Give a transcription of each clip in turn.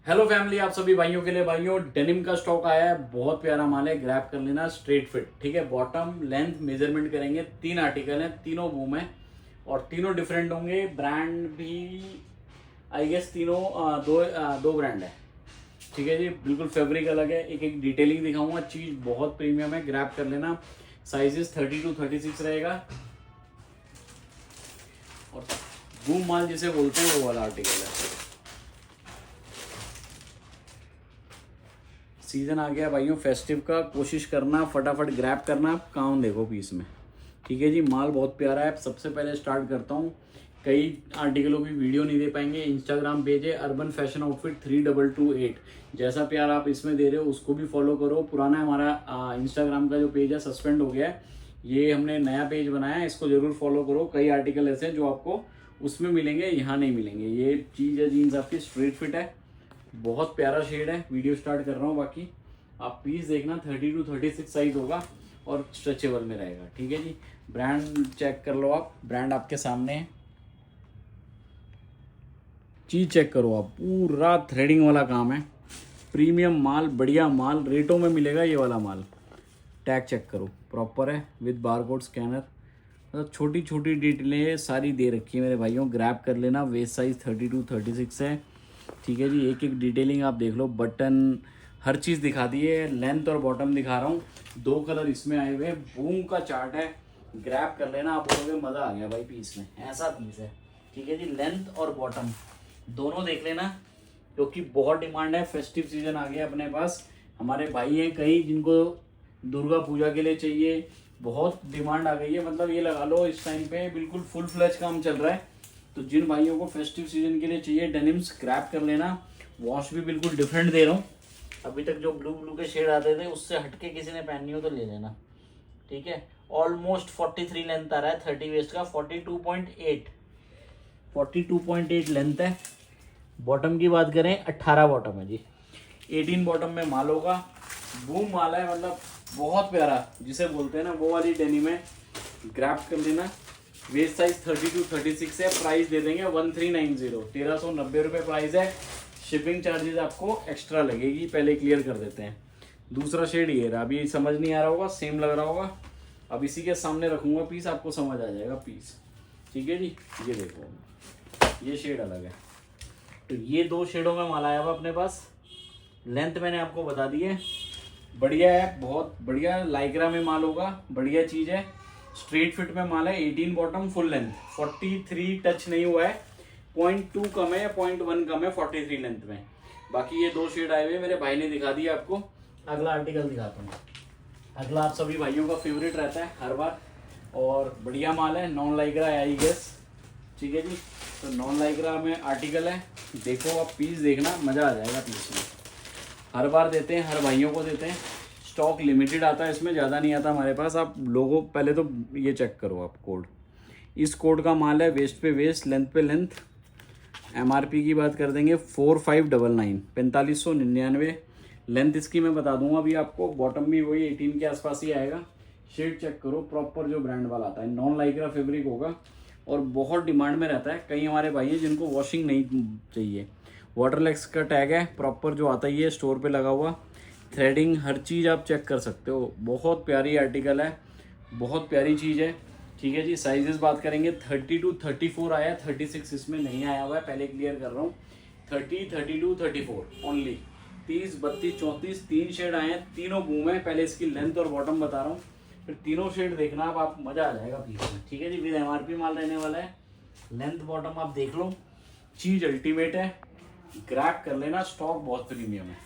Hello family, आप सभी भाइयों के लिए भाइयों डेनिम का स्टॉक आया है। बहुत प्यारा माल है, ग्रैब कर लेना। स्ट्रेट फिट, ठीक है। बॉटम लेंथ मेजरमेंट करेंगे। 3 आर्टिकल हैं, तीनों बूम है और तीनों डिफरेंट होंगे। ब्रांड भी आई गेस तीनों दो ब्रांड है, ठीक है जी। बिल्कुल फैब्रिक अलग है, एक एक डिटेलिंग दिखाऊंगा। चीज बहुत प्रीमियम है, ग्रैब कर लेना। साइजेस 30 to 36 रहेगा और बूम माल जिसे बोलते हैं वो वाला आर्टिकल है। सीजन आ गया भाइयों फेस्टिव का, कोशिश करना फटाफट ग्रैब करना। काम देखो पीस में, ठीक है जी। माल बहुत प्यारा है। सबसे पहले स्टार्ट करता हूँ, कई आर्टिकलों की वीडियो नहीं दे पाएंगे। इंस्टाग्राम पेज है अर्बन फैशन आउटफिट 3228। जैसा प्यार आप इसमें दे रहे हो उसको भी फॉलो करो। पुराना हमारा इंस्टाग्राम का जो पेज है सस्पेंड हो गया है, ये हमने नया पेज बनाया है, इसको जरूर फॉलो करो। कई आर्टिकल ऐसे हैं जो आपको उसमें मिलेंगे, यहाँ नहीं मिलेंगे। ये चीज़ है जीन्स आपकी स्ट्रेट फिट है, बहुत प्यारा शेड है। वीडियो स्टार्ट कर रहा हूँ, बाकी आप पीस देखना। 30 to 36 साइज होगा और स्ट्रेचेबल में रहेगा, ठीक है जी। ब्रांड चेक कर लो आप, ब्रांड आपके सामने है। चीज चेक करो आप, पूरा थ्रेडिंग वाला काम है। प्रीमियम माल, बढ़िया माल, रेटों में मिलेगा ये वाला माल। टैग चेक करो, प्रॉपर है विद बारकोड स्कैनर। मतलब छोटी छोटी डिटेलें सारी दे रखी है मेरे भाइयों, ग्रैब कर लेना। वेस्ट साइज 30 to 36 है, ठीक है जी। एक एक डिटेलिंग आप देख लो, बटन हर चीज़ दिखा दी है। लेंथ और बॉटम दिखा रहा हूँ, 2 कलर इसमें आए हुए हैं। बूम का चार्ट है, ग्रैब कर लेना। आप बोलोगे मज़ा आ गया भाई पीस में, ऐसा पीस है, ठीक है जी। लेंथ और बॉटम दोनों देख लेना, क्योंकि बहुत डिमांड है। फेस्टिव सीजन आ गया अपने पास। हमारे भाई हैं कई जिनको दुर्गा पूजा के लिए चाहिए, बहुत डिमांड आ गई है। मतलब ये लगा लो इस टाइम पे बिल्कुल फुल फ्लैश काम चल रहा है। तो जिन भाइयों को फेस्टिव सीजन के लिए चाहिए डेनिम्स, ग्रैब कर लेना। वॉश भी बिल्कुल डिफरेंट दे रहा हूँ। अभी तक जो ब्लू ब्लू के शेड आते थे उससे हटके किसी ने पहननी हो तो ले लेना, ठीक है। ऑलमोस्ट 43 लेंथ आ रहा है 30 वेस्ट का। 42.8 लेंथ है। बॉटम की बात करें 18 बॉटम है जी, 18 बॉटम में माल होगा। बूम माल है, मतलब बहुत प्यारा जिसे बोलते हैं ना, वो वाली डेनिम है। ग्रैब कर लेना। वेस्ट साइज 30 to 36 है। प्राइस दे देंगे 1390, 1390 रुपये प्राइस है। शिपिंग चार्जेस आपको एक्स्ट्रा लगेगी, पहले क्लियर कर देते हैं। दूसरा शेड ये रहा, अभी समझ नहीं आ रहा होगा, सेम लग रहा होगा। अब इसी के सामने रखूंगा पीस, आपको समझ आ जाएगा पीस, ठीक है जी। ये देखो, ये शेड अलग है। तो ये 2 शेडों में माल आया हुआ अपने पास। लेंथ मैंने आपको बता दी है, बढ़िया है, बहुत बढ़िया। लाइक्रा में माल होगा, बढ़िया चीज़ है। स्ट्रेट फिट में माल है। 18 बॉटम, फुल लेंथ। 43 टच नहीं हुआ है, 0.2 कम है या 0.1 कम है 43 लेंथ में। बाकी ये 2 शेड आए हुए मेरे भाई ने दिखा दिया आपको। अगला आर्टिकल दिखाता हूँ। अगला आप सभी भाइयों का फेवरेट रहता है हर बार, और बढ़िया माल है। नॉन लाइक्रा है आई गेस, ठीक है जी। तो नॉन लाइक्रा में आर्टिकल है, देखो आप पीस देखना, मज़ा आ जाएगा पीस में। हर बार देते हैं, हर भाइयों को देते हैं। स्टॉक लिमिटेड आता है इसमें, ज़्यादा नहीं आता हमारे पास। आप लोगों पहले तो ये चेक करो आप कोड, इस कोड का माल है। वेस्ट पे वेस्ट, लेंथ पे लेंथ। एमआरपी की बात कर देंगे 4599, 4599। लेंथ इसकी मैं बता दूंगा अभी आपको। बॉटम भी वही 18 के आसपास ही आएगा। शेड चेक करो, प्रॉपर जो ब्रांड वाला आता है। नॉन लाइक्रा फैब्रिक होगा और बहुत डिमांड में रहता है। कई हमारे भाई हैं जिनको वॉशिंग नहीं चाहिए। वाटरलेक्स का टैग है प्रॉपर, जो आता ही है स्टोर पे लगा हुआ। थ्रेडिंग हर चीज़ आप चेक कर सकते हो। बहुत प्यारी आर्टिकल है, बहुत प्यारी चीज़ है, ठीक है जी। साइजेस बात करेंगे 30 to 34 आया है, 36 इसमें नहीं आया हुआ है, पहले क्लियर कर रहा हूँ। 30, 32, 34 ओनली। 30, 32, 34 3 शेड आए हैं, तीनों बूम है। पहले इसकी लेंथ और बॉटम बता रहा हूँ, फिर तीनों शेड देखना आप मज़ा आ जाएगा पीस में, ठीक है जी। विद एमआरपी माल रहने वाला है। लेंथ बॉटम आप देख लो, चीज़ अल्टीमेट है। ग्रैब कर लेना, स्टॉक बहुत प्रीमियम है।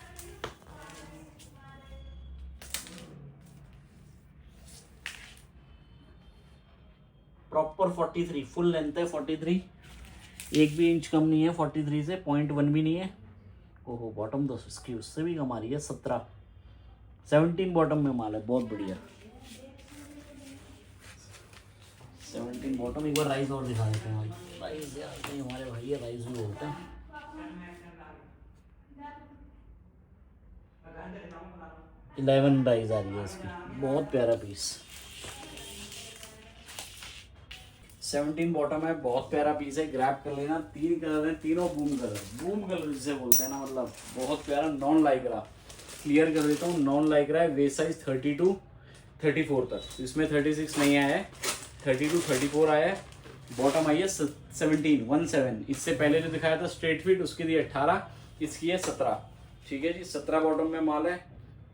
प्रॉपर 43 फुल लेंथ है। 43, एक भी इंच कम नहीं है 43 से, 0.1 भी नहीं है। ओहो, बॉटम तो इसकी उससे भी कम आ रही है, 17, 17 बॉटम में माल है, बहुत बढ़िया। 17 बॉटम। एक बार राइस और दिखा देते हैं भाई। राइस यार नहीं, हमारे भाई है राइस भी बोलते हैं। 11 राइस आ रही है इसकी, बहुत प्यारा पीस। 17 बॉटम है, बहुत प्यारा पीस है, ग्रैब कर लेना। 3 कलर हैं, तीनों बूम कलर जिसे बोलते हैं ना, मतलब बहुत प्यारा नॉन लाइक्रा। क्लियर कर देता हूँ, नॉन लाइक्रा है, वेस्ट साइज 32 34 तक, इसमें 36 नहीं आया है, 32 34 आया है। बॉटम आई है 17। इससे पहले जो दिखाया था स्ट्रेट फिट, उसकी थी 18, इसकी है 17। ठीक है जी, 17 बॉटम में माल है,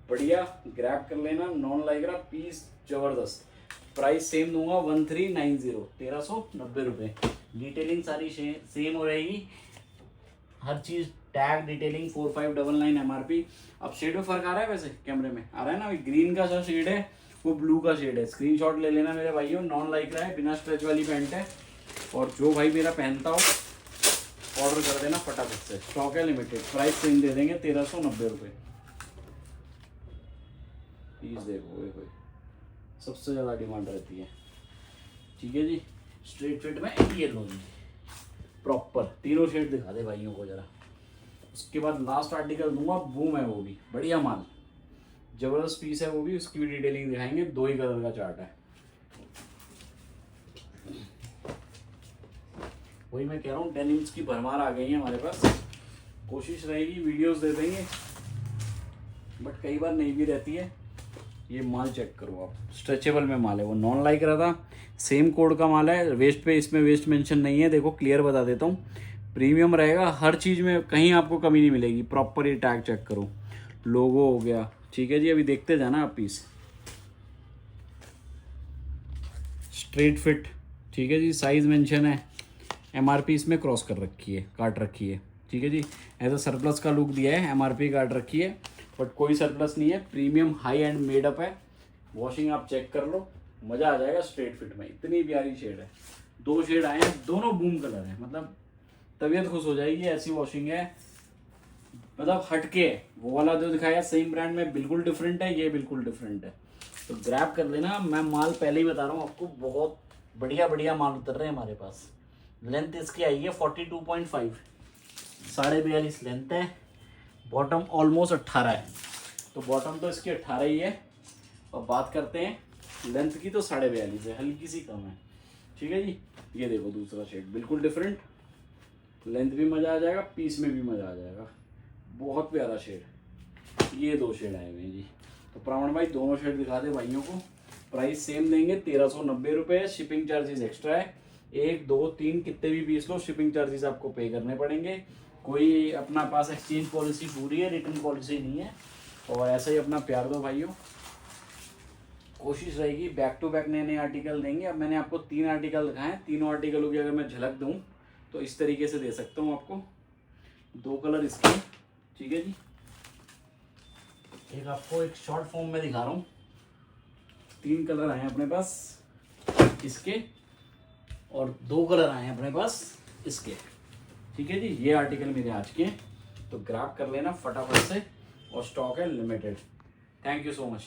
बढ़िया, ग्रैब कर लेना। नॉन लाइक्रा पीस जबरदस्त। प्राइस सेम दूंगा 1390, 1390 रुपये। डिटेलिंग सारी सेम हो रहेगी, हर चीज टैग डिटेलिंग 4599 MRP। अब शेड में फर्क आ रहा है, वैसे कैमरे में आ रहा है ना, ग्रीन का जो शेड है वो ब्लू का शेड है। स्क्रीनशॉट ले लेना मेरे भाइयों, नॉन लाइक्रा है, बिना स्ट्रेच वाली पैंट है, और जो भाई मेरा पहनता हो ऑर्डर कर देना फटाफट से, स्टॉक है लिमिटेड। प्राइस सेम दे देंगे 1390 रुपये। पीस देखो ये कोई सबसे ज़्यादा डिमांड रहती है। ठीक है जी, स्ट्रेट फिट में ये लो जी, प्रॉपर तीनों शेड दिखा दे भाइयों को जरा। उसके बाद लास्ट आर्टिकल दूंगा, बूम है, वो भी बढ़िया माल, जबरदस्त पीस है वो भी, उसकी भी डिटेलिंग दिखाएंगे। 2 ही कलर का चार्ट है, वही मैं कह रहा हूँ, डेनिम्स की भरमार आ गई है हमारे पास। कोशिश रहेगी वीडियोस दे देंगे, बट कई बार नहीं भी रहती है। ये माल चेक करो आप, स्ट्रेचेबल में माल है, वो नॉन लाइक रहा था, सेम कोड का माल है। वेस्ट पे इसमें वेस्ट मेंशन नहीं है, देखो क्लियर बता देता हूँ, प्रीमियम रहेगा हर चीज़ में, कहीं आपको कमी नहीं मिलेगी। प्रॉपर ये टैग चेक करो, लोगो हो गया। ठीक है जी, अभी देखते जाना आप पीस। स्ट्रेट फिट, ठीक है जी, साइज मेंशन है, MRP इसमें क्रॉस कर रखी है, काट रखी है। ठीक है जी, ऐसा सरप्लस का लुक दिया है, MRP काट रखी है, बट कोई सरप्लस नहीं है, प्रीमियम हाई एंड मेडअप है। वॉशिंग आप चेक कर लो, मज़ा आ जाएगा स्ट्रेट फिट में। इतनी प्यारी शेड है, 2 शेड आए हैं, दोनों बूम कलर है, मतलब तबीयत खुश हो जाएगी, ऐसी वॉशिंग है, मतलब हटके है। वो वाला जो दिखाया सेम ब्रांड में बिल्कुल डिफरेंट है, ये बिल्कुल डिफरेंट है, तो ग्रैब कर लेना। मैं माल पहले ही बता रहा हूँ आपको, बहुत बढ़िया बढ़िया माल उतर रहे हैं हमारे पास। लेंथ इसकी आई है 42.5, 42.5 लेंथ है। बॉटम ऑलमोस्ट 18 है, तो बॉटम तो इसकी 18 ही है। और बात करते हैं लेंथ की, तो 42.5 है, हल्की सी कम है। ठीक है जी, ये देखो दूसरा शेड बिल्कुल डिफरेंट, लेंथ भी मज़ा आ जाएगा, पीस में भी मज़ा आ जाएगा, बहुत प्यारा शेड। ये 2 शेड आए हुए हैं जी, तो प्रावण भाई दोनों शेड दिखा दे भाइयों को। प्राइस सेम देंगे 1390 रुपये, शिपिंग चार्जेस एक्स्ट्रा है। 1 2 3 कितने भी पीस लो, शिपिंग चार्जेस आपको पे करने पड़ेंगे। कोई अपना पास एक्सचेंज पॉलिसी पूरी है, रिटर्न पॉलिसी नहीं है। और ऐसे ही अपना प्यार दो भाइयों, कोशिश रहेगी बैक टू बैक नए नए आर्टिकल देंगे। अब मैंने आपको 3 आर्टिकल दिखाए हैं, तीनों आर्टिकलों की अगर मैं झलक दूं तो इस तरीके से दे सकता हूं आपको। 2 कलर इसके, ठीक है जी, एक आपको एक शॉर्ट फॉर्म में दिखा रहा हूँ। 3 कलर आए हैं अपने पास इसके, और 2 कलर आए हैं अपने पास इसके। ठीक है जी, ये आर्टिकल मेरे आज के, तो ग्रैब कर लेना फटाफट से, और स्टॉक है limited. Thank you so much.